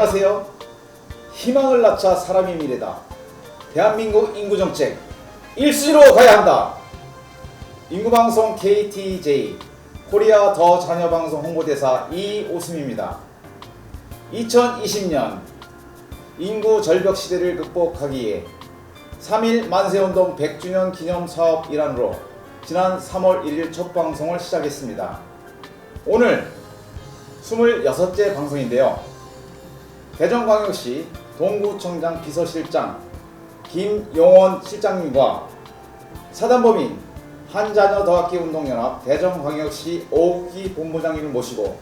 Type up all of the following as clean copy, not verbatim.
안녕하세요. 희망을 낳자 사람이 미래다. 대한민국 인구정책 1순위로 가야 한다. 인구방송 KTJ 코리아 더 자녀방송 홍보대사 이오승입니다. 2020년 인구 절벽 시대를 극복하기 위해 3.1 만세운동 100주년 기념 사업 일환으로 지난 3월 1일 첫 방송을 시작했습니다. 오늘 26째 방송인데요. 대전광역시 동구청장 비서실장 김용원 실장님과 사단법인 한자녀 더학기 운동연합 대전광역시 오기 본부장님을 모시고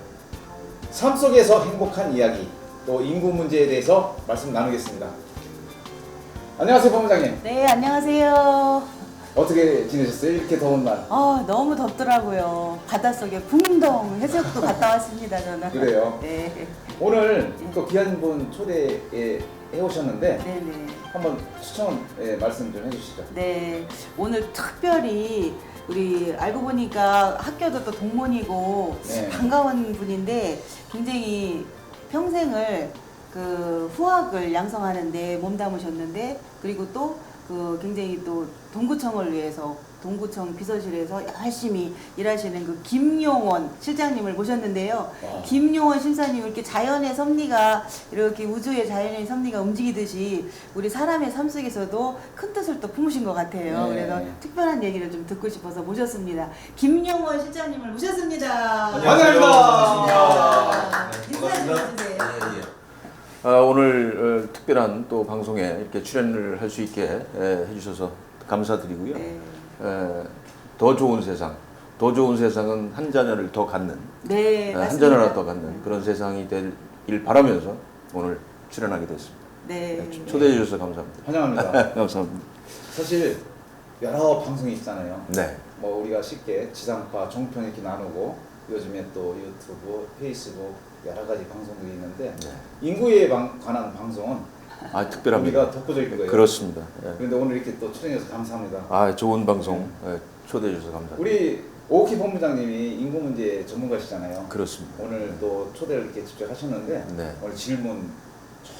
삶 속에서 행복한 이야기 또 인구 문제에 대해서 말씀 나누겠습니다. 안녕하세요, 본부장님. 네, 안녕하세요. 어떻게 지내셨어요? 이렇게 더운 날. 너무 덥더라고요. 바닷속에 붕동 해수욕도 갔다 왔습니다, 저는. 그래요? 네. 오늘 또 귀한 분 초대해 오셨는데 네네. 한번 추천 말씀 좀 해주시죠. 네. 오늘 특별히 우리 알고 보니까 학교도 또 동문이고 네. 반가운 분인데 굉장히 평생을 그 후학을 양성하는데 몸담으셨는데 그리고 또 그 굉장히 또 동구청을 위해서 동구청 비서실에서 열심히 일하시는 그 김용원 실장님을 모셨는데요. 와. 김용원 실장님 이렇게 자연의 섭리가 이렇게 우주의 자연의 섭리가 움직이듯이 우리 사람의 삶 속에서도 큰 뜻을 또 품으신 것 같아요. 네. 그래서 특별한 얘기를 좀 듣고 싶어서 모셨습니다. 김용원 실장님을 모셨습니다. 반갑습니다. 인사 좀 해주세요. 오늘 특별한 또 방송에 이렇게 출연을 할 수 있게 해주셔서 감사드리고요. 네. 더 좋은 세상, 더 좋은 세상은 한 자녀를 더 갖는, 네, 한 맞습니다. 자녀를 더 갖는 그런 세상이 되길 바라면서 오늘 출연하게 됐습니다. 네. 초대해 주셔서 감사합니다. 환영합니다. 감사합니다. 사실 여러 방송이 있잖아요. 네. 뭐 우리가 쉽게 지상파, 종편 이렇게 나누고 요즘에 또 유튜브, 페이스북 여러 가지 방송들이 있는데 네. 인구에 관한 방송은 특별합니다. 우리가 독보적인 거예요. 그렇습니다. 그런데 오늘 이렇게 또 출연해서 감사합니다. 좋은 방송 초대해 주셔서 감사합니다. 우리 오키 본부장님이 인구 문제 전문가시잖아요. 그렇습니다. 오늘 또 초대를 이렇게 직접 하셨는데 네. 오늘 질문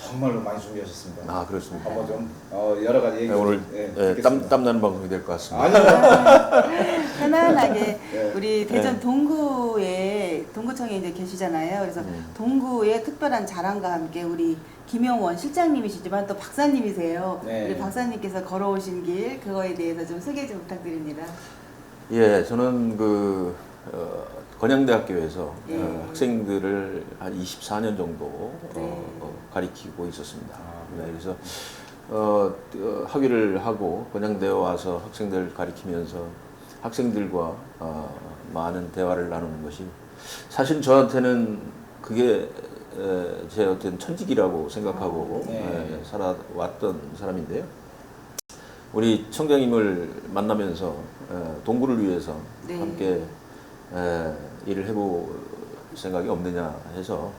정말로 많이 준비하셨습니다. 그렇습니다. 한번 좀 여러 가지 얘기 오늘 땀 나는 방송이 될 것 같습니다. 아니요. 편안하게 네. 우리 대전 네. 동구청에 이제 계시잖아요. 그래서 동구의 특별한 자랑과 함께 우리 김용원 실장님이시지만 또 박사님이세요. 네. 우리 박사님께서 걸어오신 길 그거에 대해서 좀 소개 좀 부탁드립니다. 예, 저는 건양대학교에서 예. 학생들을 한 24년 정도 네. 가리키고 있었습니다. 네, 그래서 학위를 하고 건양대에 와서 학생들을 가리키면서 학생들과 많은 대화를 나누는 것이 사실 저한테는 그게 제 어떤 천직이라고 생각하고 네. 살아왔던 사람인데요. 우리 청장님을 만나면서 동구를 위해서 네. 함께 일을 해볼 생각이 없느냐 해서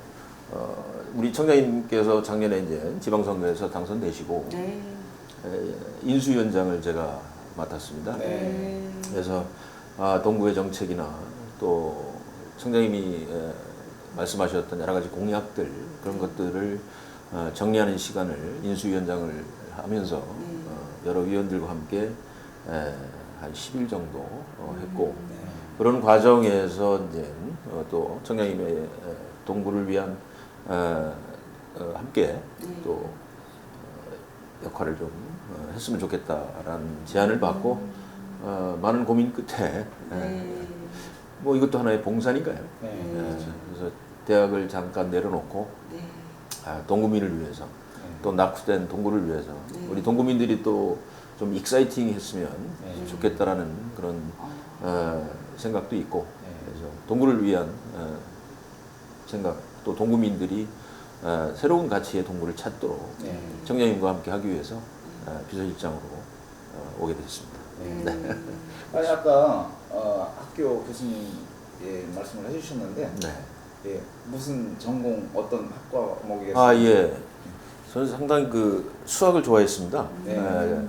우리 청장님께서 작년에 이제 지방선거에서 당선되시고 네. 인수위원장을 제가 맡았습니다. 네. 그래서 동구의 정책이나 또 청장님이 말씀하셨던 여러 가지 공약들 그런 것들을 정리하는 시간을 인수위원장을 하면서 여러 위원들과 함께 한 10일 정도 했고 그런 과정에서 이제 또 청장님의 동구를 위한 함께 또 역할을 좀 했으면 좋겠다라는 제안을 받고 많은 고민 끝에 뭐 이것도 하나의 봉사니까요. 네. 그래서 대학을 잠깐 내려놓고 동구민을 위해서 또 낙후된 동구를 위해서 우리 동구민들이 또 좀 익사이팅했으면 좋겠다라는 그런 생각도 있고 그래서 동구를 위한 생각 또 동구민들이 새로운 가치의 동구를 찾도록 청장님과 함께 하기 위해서 비서실장으로 오게 됐습니다. 네. 아니 아까 학교 교수님 말씀을 해주셨는데 예, 무슨 전공 어떤 학과 과목이겠어요? 예. 저는 상당히 수학을 좋아했습니다.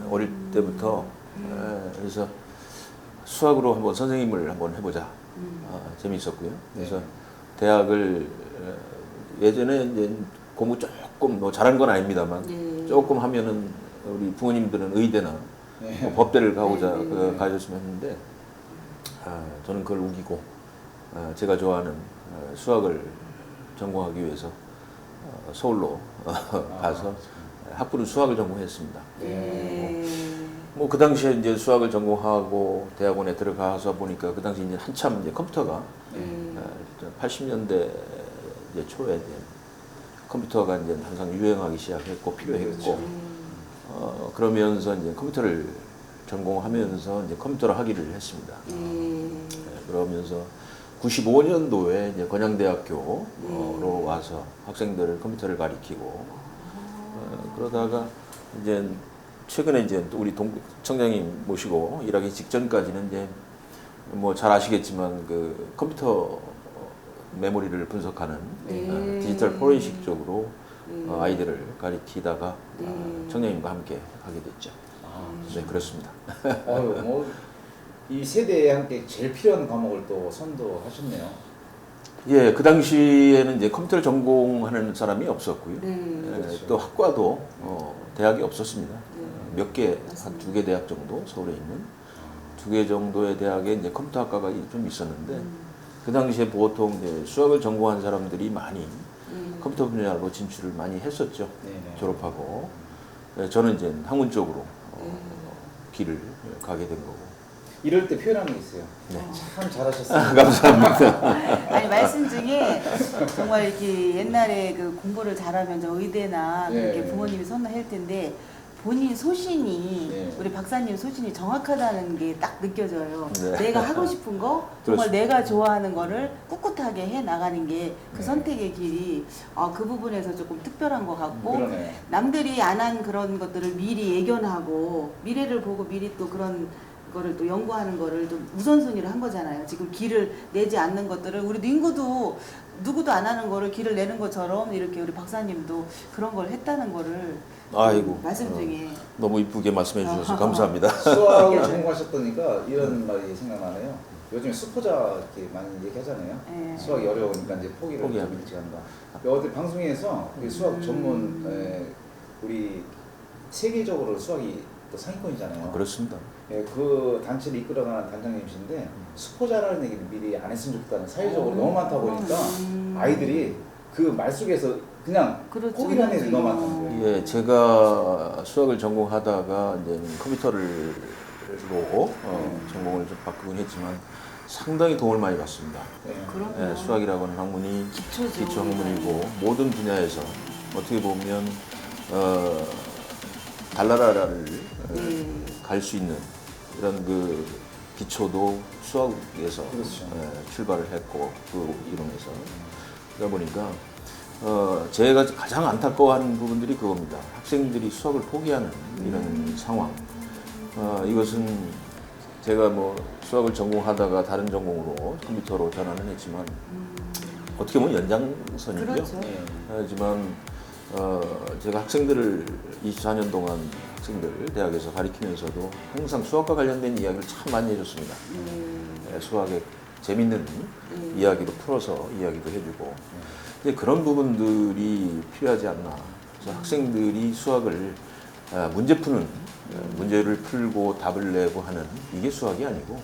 어릴 때부터. 그래서 수학으로 한번 선생님을 한번 해보자. 재미있었고요. 그래서 대학을 예전에 이제 공부 조금 조금 뭐 잘한 건 아닙니다만 예. 조금 하면은 우리 부모님들은 의대나 네. 뭐 법대를 가고자 네. 가졌으면 했는데 저는 그걸 우기고 제가 좋아하는 수학을 전공하기 위해서 서울로 가서 학부는 수학을 전공했습니다. 예. 뭐 그 당시에 이제 수학을 전공하고 대학원에 들어가서 보니까 그 당시 이제 한참 이제 컴퓨터가 80년대 이제 초에 이제 컴퓨터가 이제 항상 유행하기 시작했고 필요했고 그러면서 이제 컴퓨터를 전공하면서 이제 컴퓨터를 하기를 했습니다. 그러면서 95년도에 이제 건양대학교로 와서 학생들을 컴퓨터를 가리키고 그러다가 이제 최근에 이제 또 우리 청장님 모시고 일하기 직전까지는 이제 뭐 잘 아시겠지만 그 컴퓨터 메모리를 분석하는 디지털 포렌식 쪽으로 아이들을 가리키다가 청장님과 함께 하게 됐죠. 네, 그렇습니다. 뭐이 세대에 함께 제일 필요한 과목을 또 선도하셨네요. 예, 그 당시에는 이제 컴퓨터를 전공하는 사람이 없었고요. 그렇죠. 또 학과도 대학이 없었습니다. 몇 개, 한 2개 대학 정도 서울에 있는 2개 정도의 대학에 이제 컴퓨터 학과가 좀 있었는데 그 당시에 보통 이제 수학을 전공한 사람들이 많이 컴퓨터 분야로 진출을 많이 했었죠. 네네. 졸업하고 저는 이제 학문 쪽으로 길을 가게 된 거고. 이럴 때 표현하는 게 있어요. 네. 참 잘하셨습니다. 감사합니다. 아니 말씀 중에 정말 이렇게 옛날에 그 공부를 잘하면 저 의대나 예. 그렇게 부모님이 선호할 텐데 본인 소신이 예. 우리 박사님 소신이 정확하다는 게 딱 느껴져요. 네. 내가 하고 싶은 거 정말 그렇습니다. 내가 좋아하는 거를 꿋꿋하게 해 나가는 게 그 네. 선택의 길이 그 부분에서 조금 특별한 것 같고 그러네요. 남들이 안 한 그런 것들을 미리 예견하고 미래를 보고 미리 또 그런 거를 또 연구하는 거를 좀 우선순위를 한 거잖아요. 지금 길을 내지 않는 것들을 우리 인구도 누구도 안 하는 거를 길을 내는 것처럼 이렇게 우리 박사님도 그런 걸 했다는 거를 아이고, 말씀 중에 너무 이쁘게 말씀해 주셔서 감사합니다. 수학을 전공하셨다니까 이런 말이 생각나네요. 요즘에 수포자 이렇게 많이 얘기하잖아요. 예. 수학이 어려우니까 이제 포기를 좀 포기합니다. 일찍 한다. 어디 방송에서 그 수학 전문 우리 세계적으로 수학이 또 상위권이잖아요. 그렇습니다. 예, 그 단체를 이끌어가는 단장님이신데 수포자라는 얘기를 미리 안 했으면 좋겠다는 사회적으로 너무 많다 보니까 아이들이 그 말 속에서 그냥 그렇죠. 포기를 하는 애들이 너무 많다는 거예요. 예, 제가 수학을 전공하다가 이제 컴퓨터를 전공을 좀 바꾸긴 했지만 상당히 도움을 많이 받습니다. 예. 그럼요. 예, 수학이라고 하는 학문이 기초죠. 기초 학문이고 모든 분야에서 어떻게 보면 달나라를 갈 수 있는 이런 그 기초도 수학에서 그렇죠. 출발을 했고 그 이론에서 그러다 보니까 제가 가장 안타까워하는 부분들이 그겁니다. 학생들이 수학을 포기하는 이런 상황. 이것은 제가 뭐 수학을 전공하다가 다른 전공으로 컴퓨터로 전환을 했지만 어떻게 보면 연장선이고요. 그렇죠. 예. 하지만 제가 학생들을 24년 동안 학생들 대학에서 가르치면서도 항상 수학과 관련된 이야기를 참 많이 해줬습니다. 수학의 재밌는 이야기로 풀어서 이야기도 해주고 근데 그런 부분들이 필요하지 않나. 그래서 학생들이 수학을 문제 푸는 문제를 풀고 답을 내고 하는 이게 수학이 아니고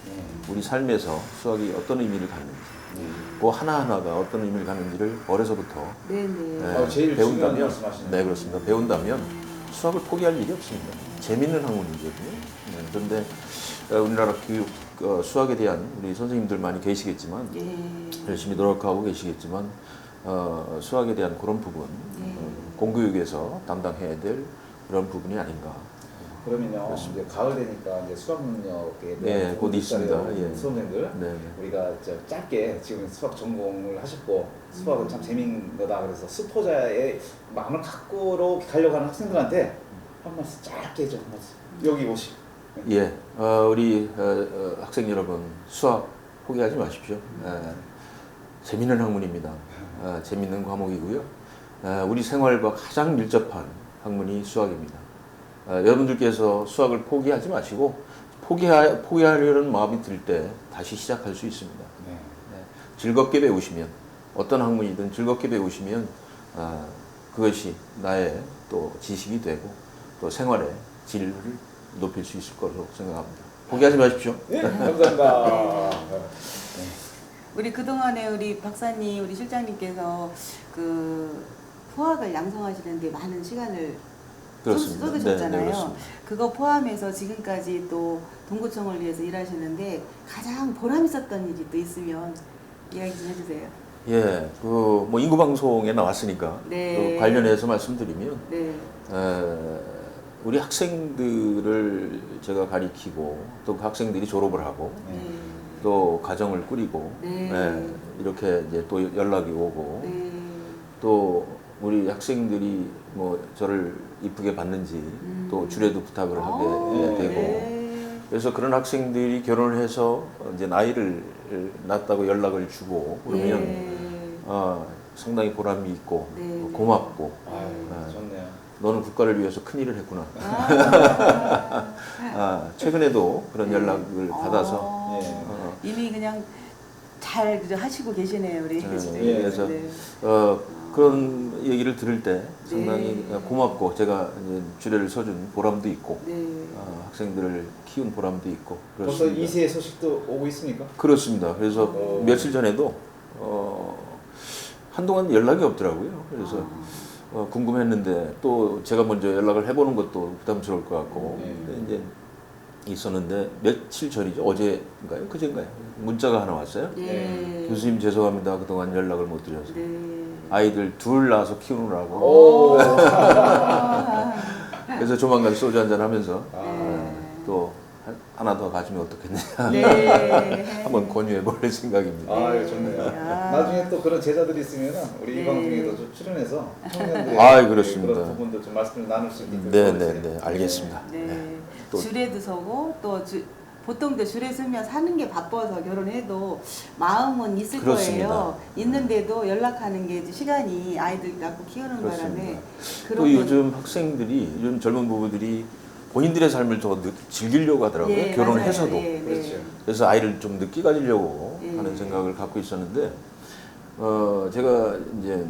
우리 삶에서 수학이 어떤 의미를 갖는지 그 하나하나가 어떤 의미를 갖는지를 어려서부터 네네. 제일 중요한 배운다면 말씀하시네요. 네 그렇습니다. 배운다면 수학을 포기할 일이 없습니다. 재밌는 학문이거든요. 그런데 우리나라 교육 수학에 대한 우리 선생님들 많이 계시겠지만 열심히 노력하고 계시겠지만 수학에 대한 그런 부분 공교육에서 담당해야 될 그런 부분이 아닌가. 그러면요, 이제 가을 되니까 이제 수학 능력에 곧 있습니다. 예. 수험생들 네. 우리가 짧게 지금 수학 전공을 하셨고 수학은 참 재밌는 거다 그래서 수포자의 마음을 갖고로 가려고 하는 학생들한테 한 말씀 짧게 해줘. 한 말씀. 여기 오시. 예, 우리 학생 여러분 수학 포기하지 마십시오. 재밌는 학문입니다. 재밌는 과목이고요. 우리 생활과 가장 밀접한 학문이 수학입니다. 여러분들께서 수학을 포기하지 마시고 포기하려는 마음이 들 때 다시 시작할 수 있습니다. 네. 즐겁게 배우시면 어떤 학문이든 즐겁게 배우시면 그것이 나의 또 지식이 되고 또 생활의 질을 높일 수 있을 거라고 생각합니다. 포기하지 마십시오. 네, 감사합니다. 우리 그동안에 우리 박사님, 우리 실장님께서 그 포학을 양성하시는데 많은 시간을 그렇습니다. 쏟으셨잖아요. 네, 그렇습니다. 그거 포함해서 지금까지 또 동구청을 위해서 일하시는데 가장 보람 있었던 일이 또 있으면 이야기 좀 해주세요. 예, 그 뭐 인구 방송에 나왔으니까 네. 그 관련해서 말씀드리면 네. 우리 학생들을 제가 가리키고 또 그 학생들이 졸업을 하고 네. 또 가정을 꾸리고 네. 이렇게 이제 또 연락이 오고 네. 또 우리 학생들이 뭐 저를 이쁘게 봤는지 또 주례도 부탁을 하게 되고 네. 그래서 그런 학생들이 결혼을 해서 이제 나이를 낳았다고 연락을 주고 그러면 네. 상당히 보람이 있고 네. 고맙고 아유, 좋네요. 너는 국가를 위해서 큰일을 했구나. 아. 최근에도 그런 네. 연락을 받아서 예. 이미 그냥 잘 그저 하시고 계시네요, 우리 네, 실장님. 예. 그래서 네. 그런 얘기를 들을 때 상당히 네. 고맙고 제가 이제 주례를 서준 보람도 있고 네. 학생들을 키운 보람도 있고 벌써 그렇습니다. 2세 소식도 오고 있습니까? 그렇습니다. 그래서 어. 며칠 전에도 한동안 연락이 없더라고요. 그래서 궁금했는데 또 제가 먼저 연락을 해보는 것도 부담스러울 것 같고 근데 이제 있었는데 며칠 전이죠. 어제인가요? 그제인가요? 문자가 하나 왔어요. 네. 교수님 죄송합니다. 그동안 연락을 못 드려서 네. 아이들 둘 낳아서 키우느라고 오. 그래서 조만간 소주 한잔 하면서 네. 또 하나 더 가지면 어떻겠느냐 네. 한번 권유해 볼 생각입니다. 아유, 좋네요. 아. 나중에 또 그런 제자들이 있으면 우리 네. 이 방송에도 좀 출연해서 청년들의 아이, 그렇습니다. 그런 부분도 좀 말씀을 나눌 수 있게끔 네네네 알겠습니다. 네. 네. 또- 주례도 서고 또 보통 주례 서면 사는 게 바빠서 결혼해도 마음은 있을 그렇습니다. 거예요. 있는데도 연락하는 게 이제 시간이 아이들 낳고 키우는 그렇습니다. 바람에 또 그런 요즘 학생들이 요즘 젊은 부부들이 본인들의 삶을 더 즐기려고 하더라고요. 예, 결혼을 맞아요. 해서도. 예, 네. 그렇죠. 그래서 아이를 좀 늦게 가지려고 예. 하는 생각을 갖고 있었는데 제가 이제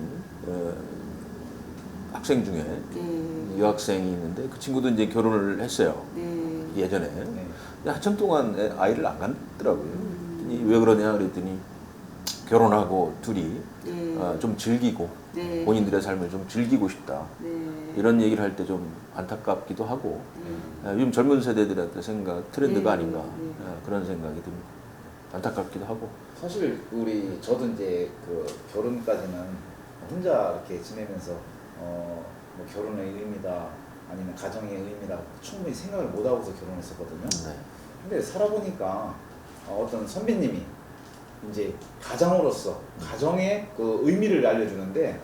학생 중에 네. 여학생이 있는데 그 친구도 이제 결혼을 했어요. 네. 예전에. 네. 근데 한참 동안 아이를 안 갖더라고요. 그랬더니 왜 그러냐 그랬더니 결혼하고 둘이 네. 좀 즐기고 네. 본인들의 삶을 좀 즐기고 싶다. 네. 이런 얘기를 할 때 좀 안타깝기도 하고 네. 요즘 젊은 세대들한테 트렌드가 네. 아닌가 네. 그런 생각이 듭니다. 안타깝기도 하고. 사실 저도 이제 그 결혼까지는 혼자 이렇게 지내면서 뭐 결혼의 의미다 아니면 가정의 의미다 충분히 생각을 못 하고서 결혼했었거든요. 네. 근데 살아보니까 어떤 선배님이 이제 가장으로서 가정의 그 의미를 알려주는데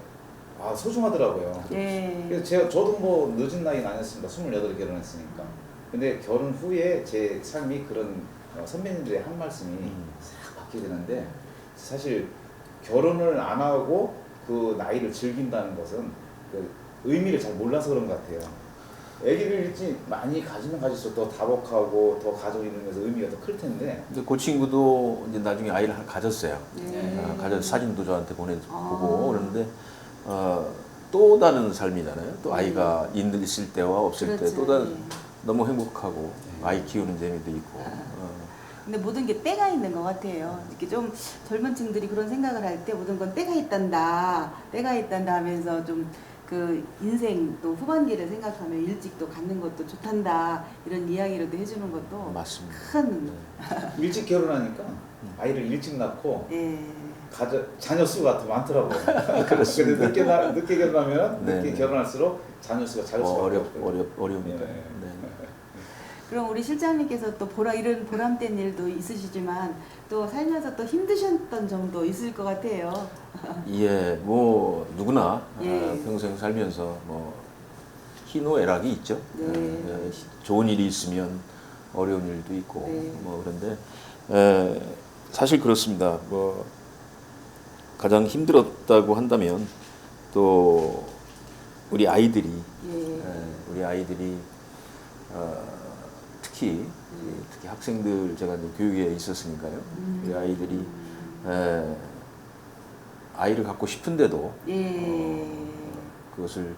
소중하더라고요. 네. 그래서 저도 뭐 늦은 나이는 아니었습니다. 28에 결혼했으니까. 근데 결혼 후에 제 삶이 그런 선배님들의 한 말씀이 싹 바뀌게 되는데 사실 결혼을 안 하고 그 나이를 즐긴다는 것은 그 의미를 잘 몰라서 그런 것 같아요. 아기를 일찍 많이 가지면 가질수록 더 다복하고 더 가족 이루면서 의미가 더 클 텐데. 근데 그 친구도 이제 나중에 아이를 하나 가졌어요. 네. 가져서 사진도 저한테 보내보고 그러는데 또 다른 삶이잖아요. 또 아이가 있을 때와 없을 때 그렇죠. 또 다른 네. 너무 행복하고 아이 키우는 재미도 있고 근데 모든 게 때가 있는 것 같아요. 이렇게 좀 젊은 층들이 그런 생각을 할 때 모든 건 때가 있단다 하면서 좀 그 인생 또 후반기를 생각하면 일찍 또 갖는 것도 좋단다 이런 이야기를 해주는 것도 맞습니다. 큰 일찍 결혼하니까 아이를 일찍 낳고 예. 자녀 수가 더 많더라고요. 그렇습니다. 근데 늦게 결혼하면 네, 늦게 네. 결혼할수록 자녀 수가 작을 수밖에 없거든요. 어려우니까. 네. 네. 그럼 우리 실장님께서 또 이런 보람된 일도 있으시지만 또 살면서 또 힘드셨던 점도 있을 것 같아요. 예, 뭐 누구나 예. 평생 살면서 뭐 희노애락이 있죠. 네. 좋은 일이 있으면 어려운 일도 있고 네. 뭐 그런데 사실 그렇습니다. 뭐 가장 힘들었다고 한다면 또 우리 아이들이 특히 학생들 제가 이제 교육에 있었으니까요. 우리 아이들이 아이를 갖고 싶은데도 예. 그것을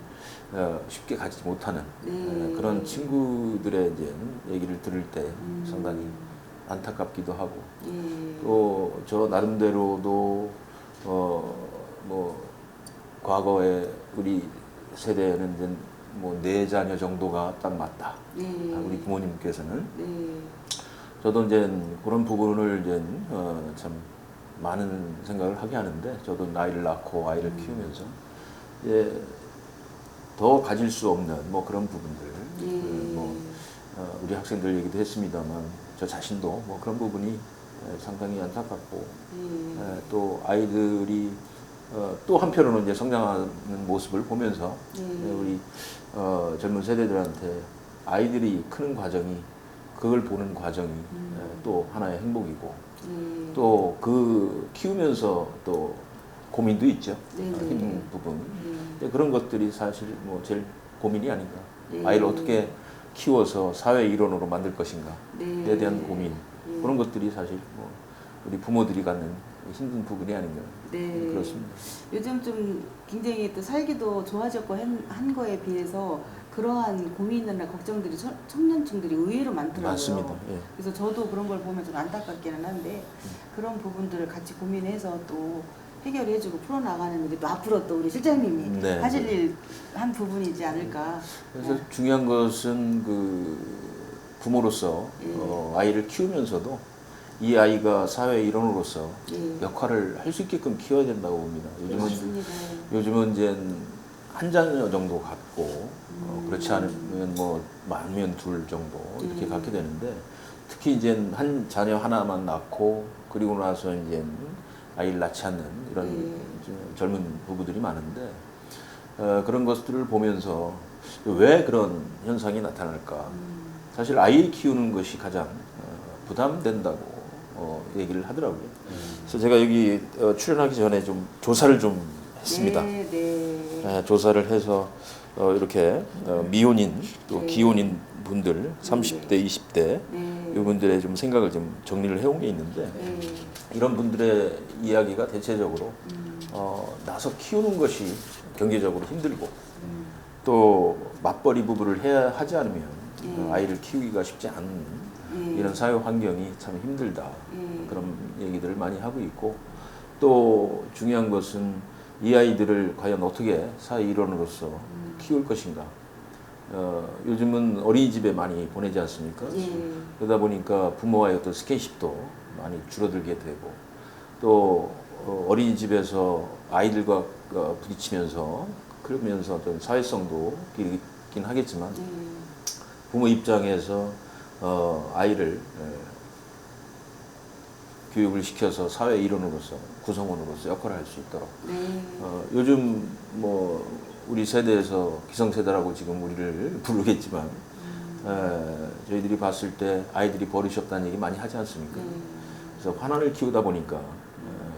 쉽게 가지 못하는 네. 그런 친구들의 이제 얘기를 들을 때 상당히 안타깝기도 하고 예. 또 저 나름대로도 뭐 과거에 우리 세대는 이제 뭐 4자녀 정도가 딱 맞다. 네. 우리 부모님께서는 네. 저도 이제 그런 부분을 이제 참 많은 생각을 하게 하는데 저도 나이를 낳고 아이를 키우면서 이제 더 가질 수 없는 뭐 그런 부분들 뭐 우리 학생들 얘기도 했습니다만 저 자신도 뭐 그런 부분이 상당히 안타깝고 또 아이들이 또 한편으로는 이제 성장하는 모습을 보면서 우리 젊은 세대들한테 아이들이 크는 과정이 그걸 보는 과정이 또 하나의 행복이고 또 그 키우면서 또 고민도 있죠. 힘든 부분. 근데 그런 것들이 사실 뭐 제일 고민이 아닌가. 아이를 어떻게 키워서 사회 일원으로 만들 것인가에 대한 고민. 그런 것들이 사실 뭐 우리 부모들이 갖는 힘든 부분이 아닌가. 네. 그렇습니다. 요즘 좀 굉장히 또 살기도 좋아졌고 한 거에 비해서 그러한 고민이나 걱정들이 청년층들이 의외로 많더라고요. 많습니다. 예. 그래서 저도 그런 걸 보면 좀 안타깝기는 한데 그런 부분들을 같이 고민해서 또 해결해주고 풀어나가는 일이 또 앞으로 또 우리 실장님이 네. 하실 일 한 부분이지 않을까. 그래서 중요한 것은 그 부모로서 아이를 키우면서도 이 아이가 사회 일원으로서 역할을 할 수 있게끔 키워야 된다고 봅니다. 맞습니다. 요즘은 이제 한 자녀 정도 갖고 그렇지 않으면 뭐 많으면 둘 정도 이렇게 갖게 되는데 특히 이제 한 자녀 하나만 낳고 그리고 나서 이제 아이를 낳지 않는 이런 젊은 부부들이 많은데 그런 것들을 보면서 왜 그런 현상이 나타날까? 사실 아이 키우는 것이 가장 부담된다고 얘기를 하더라고요. 그래서 제가 여기 출연하기 전에 좀 조사를 좀 했습니다. 조사를 해서 이렇게 미혼인 또 기혼인 분들 30대, 20대 이분들의 좀 생각을 좀 정리를 해온 게 있는데 이런 분들의 이야기가 대체적으로 나서 키우는 것이 경제적으로 힘들고 또 맞벌이 부부를 해야 하지 않으면 아이를 키우기가 쉽지 않은 이런 사회 환경이 참 힘들다 그런 얘기들을 많이 하고 있고 또 중요한 것은 이 아이들을 과연 어떻게 사회 일원으로서 키울 것인가. 요즘은 어린이집에 많이 보내지 않습니까? 그러다 보니까 부모와의 어떤 스킨십도 많이 줄어들게 되고 또 어린이집에서 아이들과 부딪히면서 그러면서 어떤 사회성도 있긴 하겠지만 부모 입장에서 아이를 교육을 시켜서 사회 일원으로서 구성원으로서 역할을 할 수 있도록 요즘 뭐 우리 세대에서 기성세대라고 지금 우리를 부르겠지만 저희들이 봤을 때 아이들이 버릇이 없다는 얘기 많이 하지 않습니까? 그래서 환환을 키우다 보니까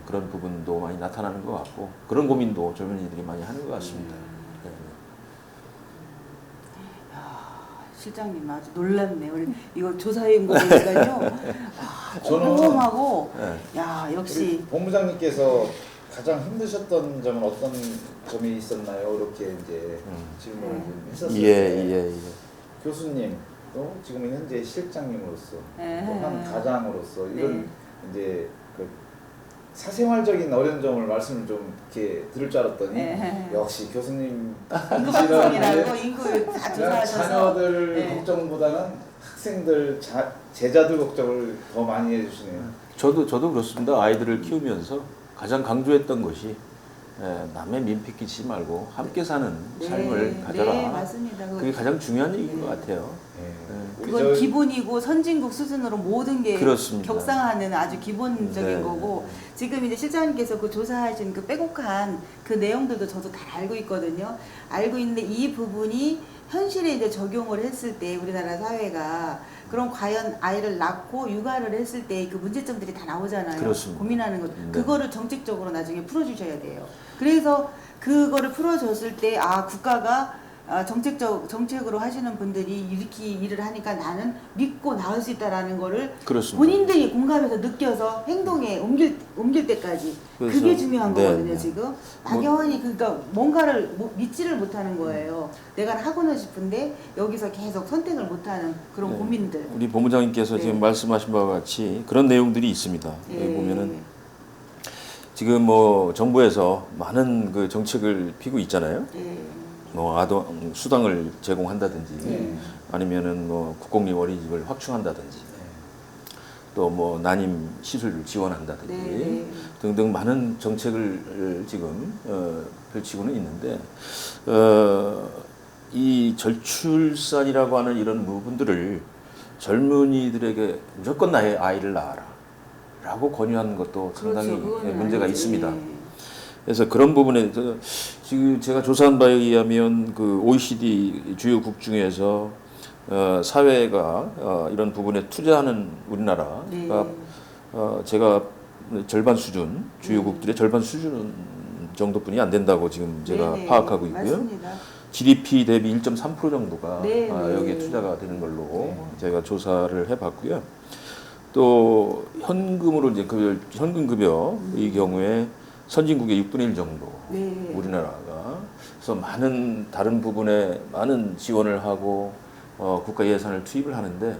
그런 부분도 많이 나타나는 것 같고 그런 고민도 젊은이들이 많이 하는 것 같습니다. 실장님 아주 놀랍네요. 이거 조사해온 거 보니까요. 궁금하고 야 역시 본부장님께서 가장 힘드셨던 점은 어떤 점이 있었나요? 이렇게 이제 질문을 좀 했었는데 교수님 또 지금 현재 실장님으로서 또 한 가장으로서 이런 이제 그 사생활적인 어려운 점을 말씀을 좀 이렇게 들을 줄 알았더니 역시 교수님 인구 방송이라고 인구 다 조사하셔서 자녀들 걱정보다는 학생들 제자들 걱정을 더 많이 해주시네요. 저도 그렇습니다. 아이들을 키우면서 가장 강조했던 것이 남의 민폐 끼치지 말고 함께 사는 삶을 가져라. 네, 맞습니다. 그게 가장 중요한 얘기인 것 같아요. 그건 기본이고 선진국 수준으로 모든 게 그렇습니다. 격상하는 아주 기본적인 거고 지금 이제 실장님께서 그 조사하신 그 빼곡한 그 내용들도 저도 다 알고 있거든요. 알고 있는데 이 부분이 현실에 이제 적용을 했을 때 우리나라 사회가 그럼 과연 아이를 낳고 육아를 했을 때 그 문제점들이 다 나오잖아요. 그렇습니다. 고민하는 것. 그거를 정책적으로 나중에 풀어주셔야 돼요. 그래서 그거를 풀어줬을 때 국가가 정책으로 하시는 분들이 이렇게 일을 하니까 나는 믿고 나올 수 있다라는 거를 그렇습니다. 본인들이 공감해서 느껴서 행동에 옮길 때까지 그래서, 그게 중요한 네, 거거든요. 네. 지금 막연히 그러니까 뭔가를 믿지를 못하는 거예요. 내가 하고는 싶은데 여기서 계속 선택을 못하는 그런 네. 고민들. 우리 본부장님께서 네. 지금 말씀하신 바와 같이 그런 내용들이 있습니다. 예. 여기 보면은 지금 뭐 정부에서 많은 그 정책을 피고 있잖아요. 예. 뭐 아동 수당을 제공한다든지 네. 아니면은 뭐 국공립 어린이집을 확충한다든지 또 뭐 난임 시술을 지원한다든지 네. 등등 많은 정책을 지금 펼치고는 있는데 이 절출산이라고 하는 이런 부분들을 젊은이들에게 무조건 나의 아이를 낳아라라고 권유하는 것도 상당히 그렇죠. 그거는 문제가 아니지. 있습니다. 예. 그래서 그런 부분에 지금 제가 조사한 바에 의하면 그 OECD 주요국 중에서 사회가 이런 부분에 투자하는 우리나라가 네. 제가 절반 수준 주요국들의 절반 수준 정도뿐이 안 된다고 지금 제가 네네. 파악하고 있고요. 맞습니다. GDP 대비 1.3% 정도가 네, 네. 여기에 투자가 되는 걸로 네. 제가 조사를 해봤고요. 또 현금으로 이제 그 현금급여의 경우에 선진국의 6분의 1 정도 네. 우리나라가 그래서 많은 다른 부분에 많은 지원을 하고 국가 예산을 투입을 하는데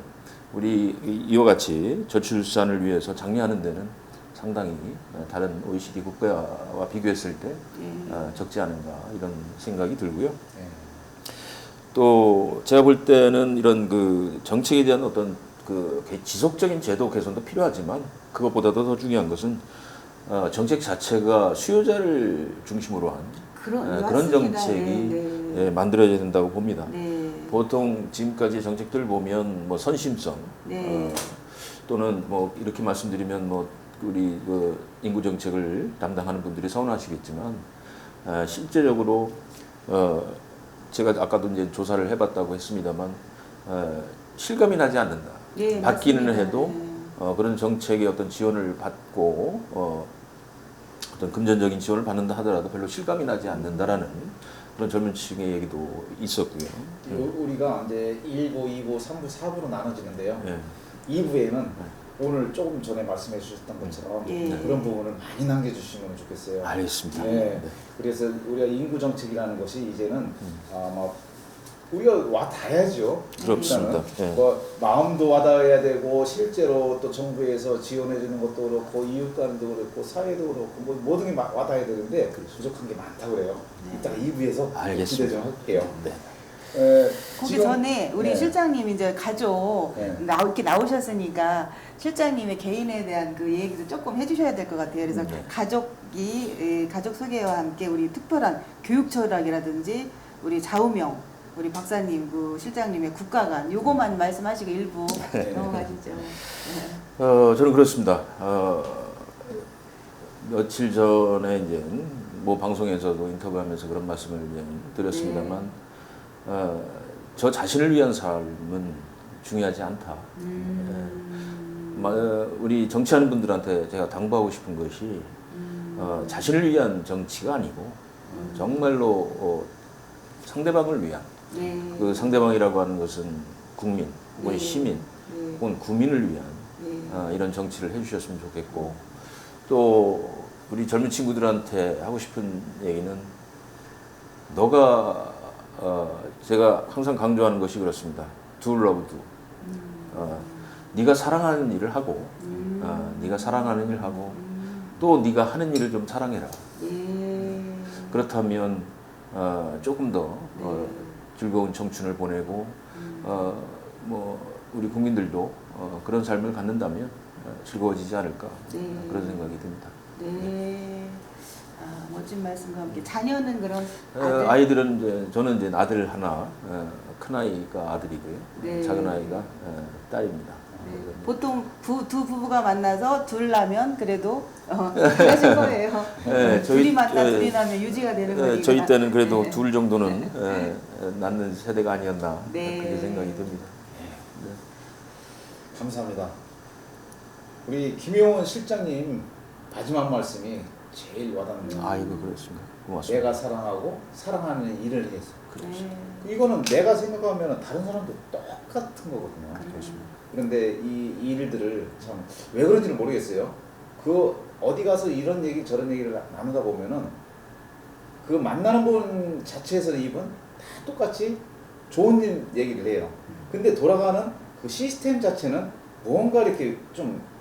우리 이와 같이 저출산을 위해서 장려하는 데는 상당히 다른 OECD 국가와 비교했을 때 적지 않은가 이런 생각이 들고요. 네. 또 제가 볼 때는 이런 그 정책에 대한 어떤 그 지속적인 제도 개선도 필요하지만 그것보다도 더 중요한 것은 정책 자체가 수요자를 중심으로 한 그런 맞습니다. 정책이 네, 네. 만들어져야 된다고 봅니다. 네. 보통 지금까지 정책들 보면 뭐 선심성 네. 또는 뭐 이렇게 말씀드리면 뭐 우리 그 인구 정책을 담당하는 분들이 서운하시겠지만 실제적으로 제가 아까도 이제 조사를 해봤다고 했습니다만 실감이 나지 않는다. 네, 받기는 맞습니다. 해도 네. 그런 정책의 어떤 지원을 받고 어떤 금전적인 지원을 받는다 하더라도 별로 실감이 나지 않는다라는 그런 젊은 층의 얘기도 있었고요. 우리가 이제 1부, 2부, 3부, 4부로 나눠지는데요. 예. 2부에는 오늘 조금 전에 말씀해 주셨던 것처럼 예. 그런 부분을 많이 남겨주시면 좋겠어요. 알겠습니다. 네. 네. 그래서 우리가 인구 정책이라는 것이 이제는 아마 우리가 와 닿아야죠. 그렇습니다. 일단은 예. 뭐 마음도 와닿아야 되고 실제로 또 정부에서 지원해 주는 것도 그렇고 이웃 간도 그렇고 사회도 그렇고 뭐 모든 게 와닿아야 되는데 부족한 게 많다고 그래요. 이따가 2부에서 알겠습니다. 기대 좀 할게요. 네. 거기 지금- 전에 우리 네. 실장님 이제 가족 네. 이렇게 나오셨으니까 실장님의 개인에 대한 그 얘기도 조금 해주셔야 될 것 같아요. 그래서 네. 가족 소개와 함께 우리 특별한 교육 철학이라든지 우리 좌우명 우리 박사님 그 실장님의 국가관 요거만 말씀하시고 일부 네. 넘어가시죠. 네. 저는 그렇습니다. 며칠 전에 이제 뭐 방송에서도 인터뷰하면서 그런 말씀을 이제 드렸습니다만 저 자신을 위한 삶은 중요하지 않다. 우리 정치하는 분들한테 제가 당부하고 싶은 것이 자신을 위한 정치가 아니고 정말로 상대방을 위한 네. 그 상대방이라고 하는 것은 국민 혹은 네. 시민 네. 혹은 국민을 위한 네. 이런 정치를 해주셨으면 좋겠고 또 우리 젊은 친구들한테 하고 싶은 얘기는 너가 제가 항상 강조하는 것이 그렇습니다. Do love do. 네가 사랑하는 일을 하고 네가 사랑하는 일을 하고 또 네가 하는 일을 좀 사랑해라. 예. 그렇다면 조금 더 네. 즐거운 청춘을 보내고 뭐 우리 국민들도 그런 삶을 갖는다면 즐거워지지 않을까 네. 그런 생각이 듭니다. 네. 멋진 말씀과 함께 자녀는 그럼 아이들은 이제 저는 이제 아들 하나, 큰 아이가 아들이고요, 네. 작은 아이가 딸입니다. 네. 보통 두 부부가 만나서 둘 나면 그래도 하실 거예요. 네, 둘이 만나 둘이 나면 유지가 되는 거니까. 저희 때는 그래도 네. 둘 정도는 낳는 세대가 아니었나 네. 그렇게 생각이 듭니다. 감사합니다. 우리 김용원 실장님 마지막 말씀이 제일 와닿는 아이고 그렇습니다. 고맙습니다. 내가 사랑하고 사랑하는 일을 해서 그렇죠. 이거는 내가 생각하면 다른 사람도 똑같은 거거든요. 그렇습니다. 그런데 이 일들을 참 왜 그런지는 모르겠어요. 그 어디 가서 이런 얘기 저런 얘기를 나누다 보면은 그 만나는 분 자체에서 입은 다 똑같이 좋은 일 얘기를 해요. 근데 돌아가는 그 시스템 자체는 무언가 이렇게 좀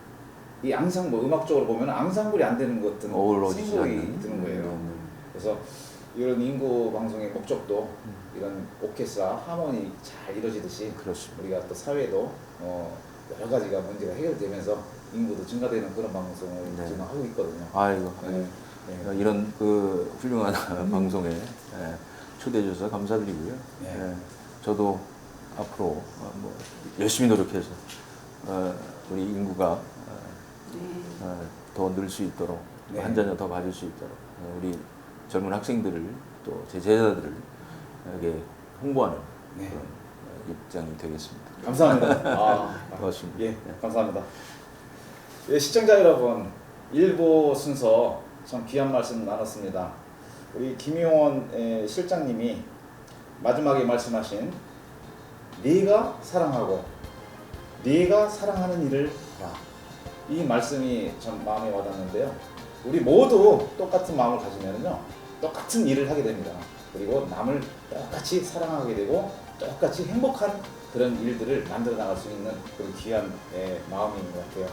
이 앙상 뭐 음악적으로 보면 앙상블이 안 되는 것 같은 어우러지지 생각이 않는. 드는 거예요. 네. 그래서 이런 인구 방송의 목적도 이런 오케스트라 하모니 잘 이루어지듯이 그렇습니다. 우리가 또 사회도 여러 가지가 문제가 해결되면서 인구도 증가되는 그런 방송을 네. 지금 하고 있거든요. 아이고 네. 네. 이런 그 훌륭한 방송에 초대해 주셔서 감사드리고요. 네. 저도 앞으로 뭐 열심히 노력해서 우리 인구가 네. 더 늘 수 있도록 네. 한 자녀 더 가질 수 있도록 우리 젊은 학생들을 또 제 제자들을 에게 홍보하는 네. 그런 입장이 되겠습니다. 감사합니다. 고맙습니다. 예, 감사합니다. 예, 시청자 여러분, 1부 순서 참 귀한 말씀 나눴습니다. 우리 김용원 실장님이 마지막에 말씀하신 네가 사랑하고 네가 사랑하는 일을 하라. 이 말씀이 참 마음에 와닿는데요. 우리 모두 똑같은 마음을 가지면요, 똑같은 일을 하게 됩니다. 그리고 남을 똑같이 사랑하게 되고 똑같이 행복한 그런 일들을 만들어 나갈 수 있는 그런 귀한 마음인 것 같아요.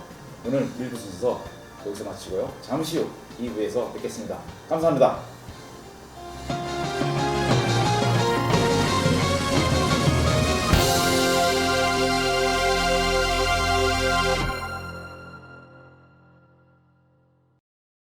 오늘 1부 순서 여기서 마치고요. 잠시 후 2부에서 뵙겠습니다. 감사합니다.